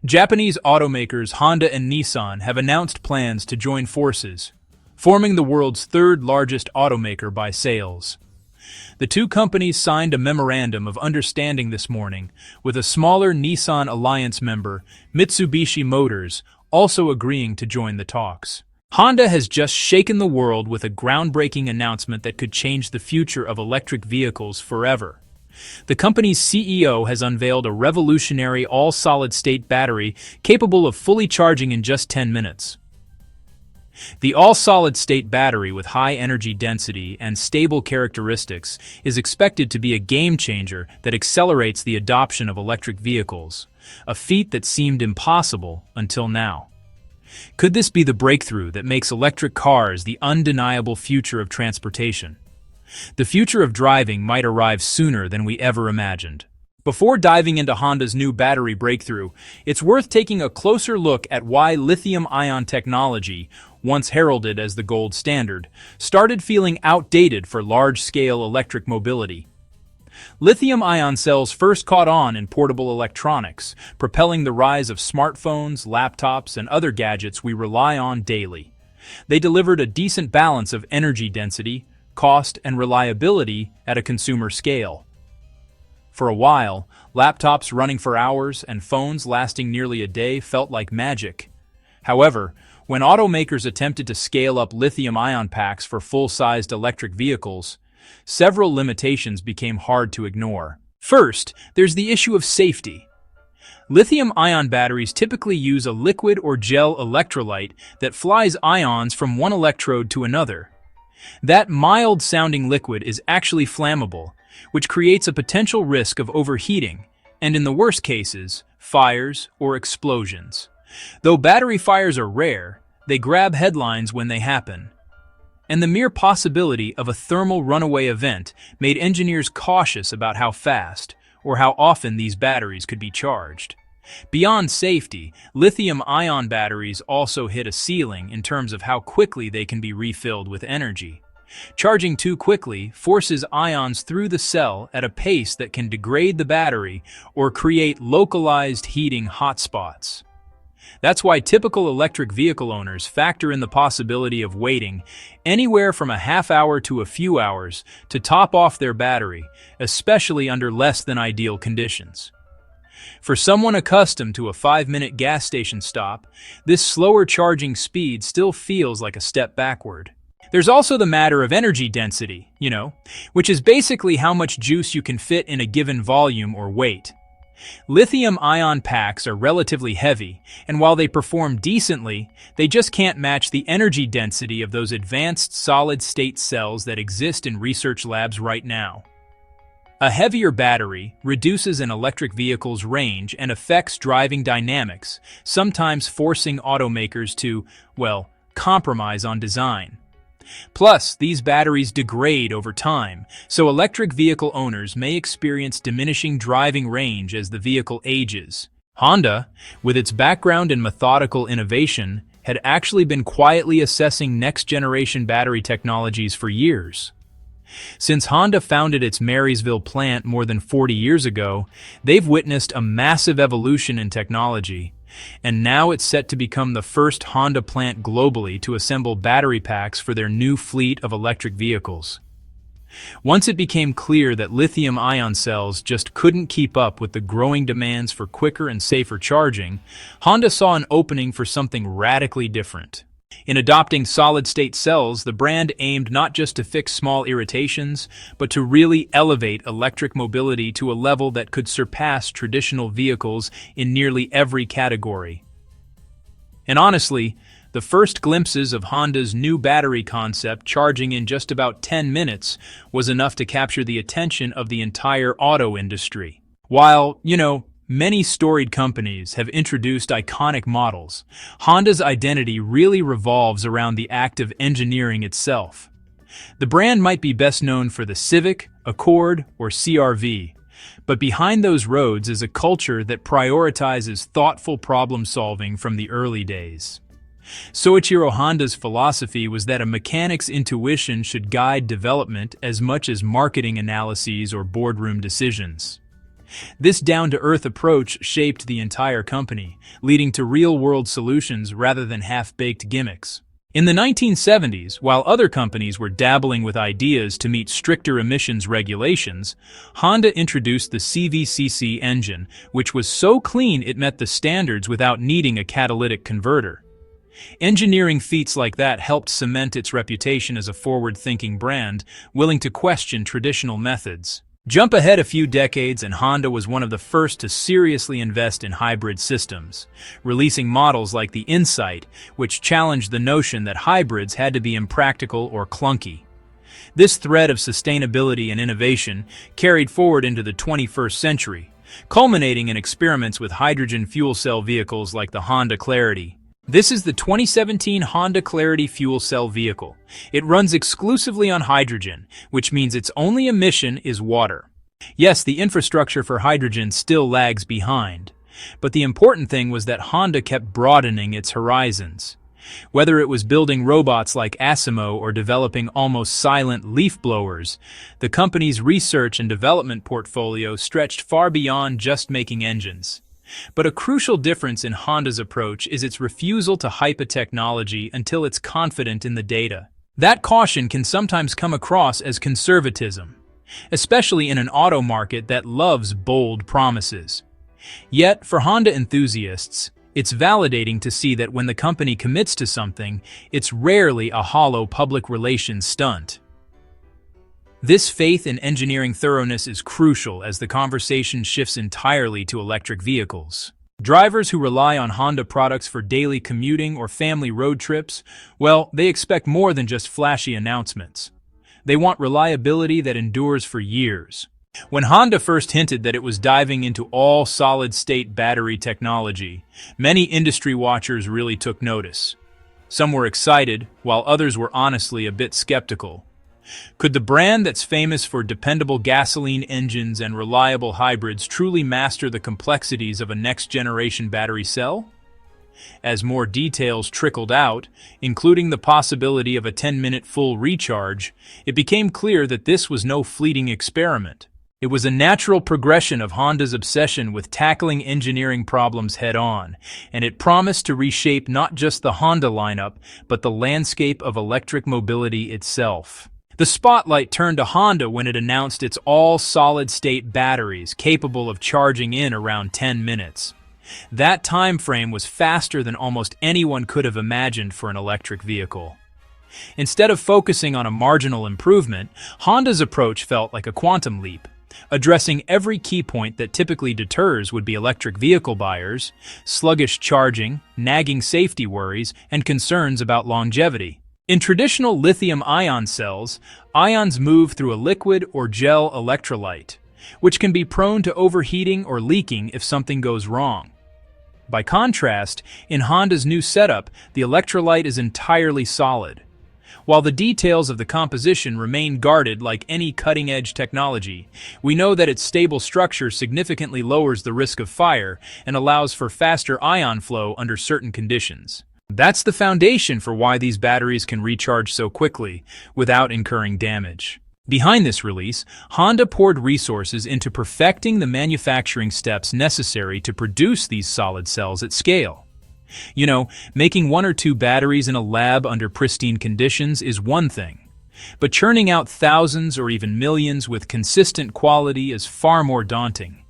Japanese automakers Honda and Nissan have announced plans to join forces, forming the world's third-largest automaker by sales. The two companies signed a memorandum of understanding this morning, with a smaller Nissan Alliance member, Mitsubishi Motors, also agreeing to join the talks. Honda has just shaken the world with a groundbreaking announcement that could change the future of electric vehicles forever. The company's CEO has unveiled a revolutionary all-solid-state battery capable of fully charging in just 10 minutes. The all-solid-state battery with high energy density and stable characteristics is expected to be a game-changer that accelerates the adoption of electric vehicles, a feat that seemed impossible until now. Could this be the breakthrough that makes electric cars the undeniable future of transportation? The future of driving might arrive sooner than we ever imagined. Before diving into Honda's new battery breakthrough, it's worth taking a closer look at why lithium-ion technology, once heralded as the gold standard, started feeling outdated for large-scale electric mobility. Lithium-ion cells first caught on in portable electronics, propelling the rise of smartphones, laptops, and other gadgets we rely on daily. They delivered a decent balance of energy density, cost, and reliability at a consumer scale. For a while, laptops running for hours and phones lasting nearly a day felt like magic. However, when automakers attempted to scale up lithium-ion packs for full-sized electric vehicles, several limitations became hard to ignore. First, there's the issue of safety. Lithium-ion batteries typically use a liquid or gel electrolyte that flies ions from one electrode to another. That mild-sounding liquid is actually flammable, which creates a potential risk of overheating, and in the worst cases, fires or explosions. Though battery fires are rare, they grab headlines when they happen. And the mere possibility of a thermal runaway event made engineers cautious about how fast or how often these batteries could be charged. Beyond safety, lithium-ion batteries also hit a ceiling in terms of how quickly they can be refilled with energy. Charging too quickly forces ions through the cell at a pace that can degrade the battery or create localized heating hotspots. That's why typical electric vehicle owners factor in the possibility of waiting anywhere from a half hour to a few hours to top off their battery, especially under less than ideal conditions. For someone accustomed to a 5-minute gas station stop, this slower charging speed still feels like a step backward. There's also the matter of energy density, which is basically how much juice you can fit in a given volume or weight. Lithium-ion packs are relatively heavy, and while they perform decently, they just can't match the energy density of those advanced solid-state cells that exist in research labs right now. A heavier battery reduces an electric vehicle's range and affects driving dynamics, sometimes forcing automakers to, compromise on design. Plus, these batteries degrade over time, so electric vehicle owners may experience diminishing driving range as the vehicle ages. Honda, with its background in methodical innovation, had actually been quietly assessing next-generation battery technologies for years. Since Honda founded its Marysville plant more than 40 years ago, they've witnessed a massive evolution in technology, and now it's set to become the first Honda plant globally to assemble battery packs for their new fleet of electric vehicles. Once it became clear that lithium-ion cells just couldn't keep up with the growing demands for quicker and safer charging, Honda saw an opening for something radically different. In adopting solid-state cells, the brand aimed not just to fix small irritations, but to really elevate electric mobility to a level that could surpass traditional vehicles in nearly every category. And honestly, the first glimpses of Honda's new battery concept charging in just about 10 minutes was enough to capture the attention of the entire auto industry. While, many storied companies have introduced iconic models, Honda's identity really revolves around the act of engineering itself. The brand might be best known for the Civic, Accord, or CR-V, but behind those roads is a culture that prioritizes thoughtful problem-solving from the early days. Soichiro Honda's philosophy was that a mechanic's intuition should guide development as much as marketing analyses or boardroom decisions. This down-to-earth approach shaped the entire company, leading to real-world solutions rather than half-baked gimmicks. In the 1970s, while other companies were dabbling with ideas to meet stricter emissions regulations, Honda introduced the CVCC engine, which was so clean it met the standards without needing a catalytic converter. Engineering feats like that helped cement its reputation as a forward-thinking brand, willing to question traditional methods. Jump ahead a few decades and Honda was one of the first to seriously invest in hybrid systems, releasing models like the Insight, which challenged the notion that hybrids had to be impractical or clunky. This thread of sustainability and innovation carried forward into the 21st century, culminating in experiments with hydrogen fuel cell vehicles like the Honda Clarity. This is the 2017 Honda Clarity fuel cell vehicle. It runs exclusively on hydrogen, which means its only emission is water. Yes, the infrastructure for hydrogen still lags behind, but the important thing was that Honda kept broadening its horizons. Whether it was building robots like Asimo or developing almost silent leaf blowers, the company's research and development portfolio stretched far beyond just making engines. But a crucial difference in Honda's approach is its refusal to hype a technology until it's confident in the data. That caution can sometimes come across as conservatism, especially in an auto market that loves bold promises. Yet, for Honda enthusiasts, it's validating to see that when the company commits to something, it's rarely a hollow public relations stunt. This faith in engineering thoroughness is crucial as the conversation shifts entirely to electric vehicles. Drivers who rely on Honda products for daily commuting or family road trips, well, they expect more than just flashy announcements. They want reliability that endures for years. When Honda first hinted that it was diving into all solid-state battery technology, many industry watchers really took notice. Some were excited, while others were honestly a bit skeptical. Could the brand that's famous for dependable gasoline engines and reliable hybrids truly master the complexities of a next-generation battery cell? As more details trickled out, including the possibility of a 10-minute full recharge, it became clear that this was no fleeting experiment. It was a natural progression of Honda's obsession with tackling engineering problems head-on, and it promised to reshape not just the Honda lineup, but the landscape of electric mobility itself. The spotlight turned to Honda when it announced its all-solid-state batteries capable of charging in around 10 minutes. That time frame was faster than almost anyone could have imagined for an electric vehicle. Instead of focusing on a marginal improvement, Honda's approach felt like a quantum leap, addressing every key point that typically deters would-be electric vehicle buyers: sluggish charging, nagging safety worries, and concerns about longevity. In traditional lithium-ion cells, ions move through a liquid or gel electrolyte, which can be prone to overheating or leaking if something goes wrong. By contrast, in Honda's new setup, the electrolyte is entirely solid. While the details of the composition remain guarded like any cutting-edge technology, we know that its stable structure significantly lowers the risk of fire and allows for faster ion flow under certain conditions. That's the foundation for why these batteries can recharge so quickly without incurring damage. Behind this release, Honda poured resources into perfecting the manufacturing steps necessary to produce these solid cells at scale. You know, making one or two batteries in a lab under pristine conditions is one thing, but churning out thousands or even millions with consistent quality is far more daunting.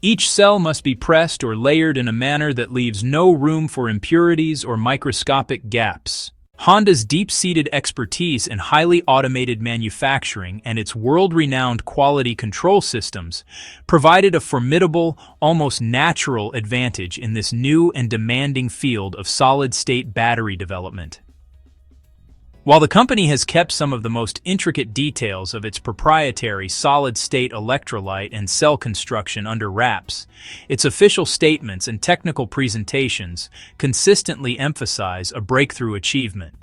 Each cell must be pressed or layered in a manner that leaves no room for impurities or microscopic gaps. Honda's deep-seated expertise in highly automated manufacturing and its world-renowned quality control systems provided a formidable, almost natural advantage in this new and demanding field of solid-state battery development. While the company has kept some of the most intricate details of its proprietary solid-state electrolyte and cell construction under wraps, its official statements and technical presentations consistently emphasize a breakthrough achievement.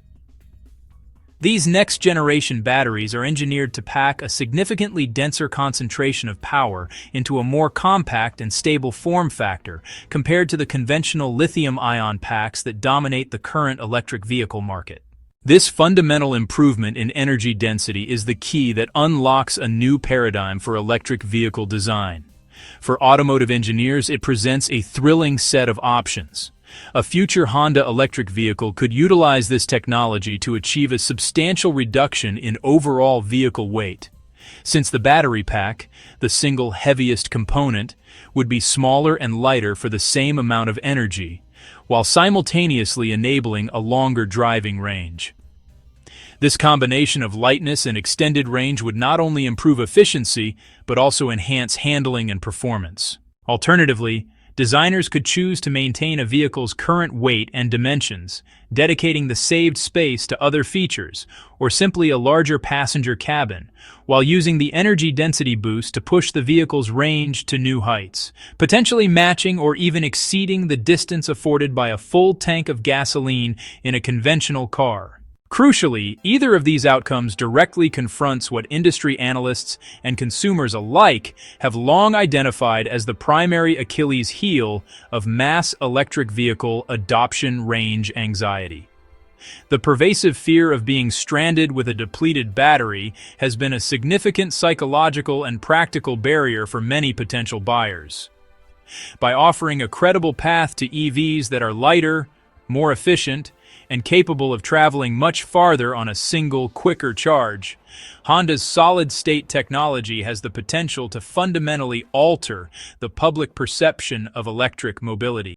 These next-generation batteries are engineered to pack a significantly denser concentration of power into a more compact and stable form factor compared to the conventional lithium-ion packs that dominate the current electric vehicle market. This fundamental improvement in energy density is the key that unlocks a new paradigm for electric vehicle design. For automotive engineers, it presents a thrilling set of options. A future Honda electric vehicle could utilize this technology to achieve a substantial reduction in overall vehicle weight. Since the battery pack, the single heaviest component, would be smaller and lighter for the same amount of energy, while simultaneously enabling a longer driving range. This combination of lightness and extended range would not only improve efficiency, but also enhance handling and performance. Alternatively, designers could choose to maintain a vehicle's current weight and dimensions, dedicating the saved space to other features, or simply a larger passenger cabin, while using the energy density boost to push the vehicle's range to new heights, potentially matching or even exceeding the distance afforded by a full tank of gasoline in a conventional car. Crucially, either of these outcomes directly confronts what industry analysts and consumers alike have long identified as the primary Achilles heel of mass electric vehicle adoption: range anxiety. The pervasive fear of being stranded with a depleted battery has been a significant psychological and practical barrier for many potential buyers. By offering a credible path to EVs that are lighter, more efficient, and capable of traveling much farther on a single, quicker charge, Honda's solid-state technology has the potential to fundamentally alter the public perception of electric mobility.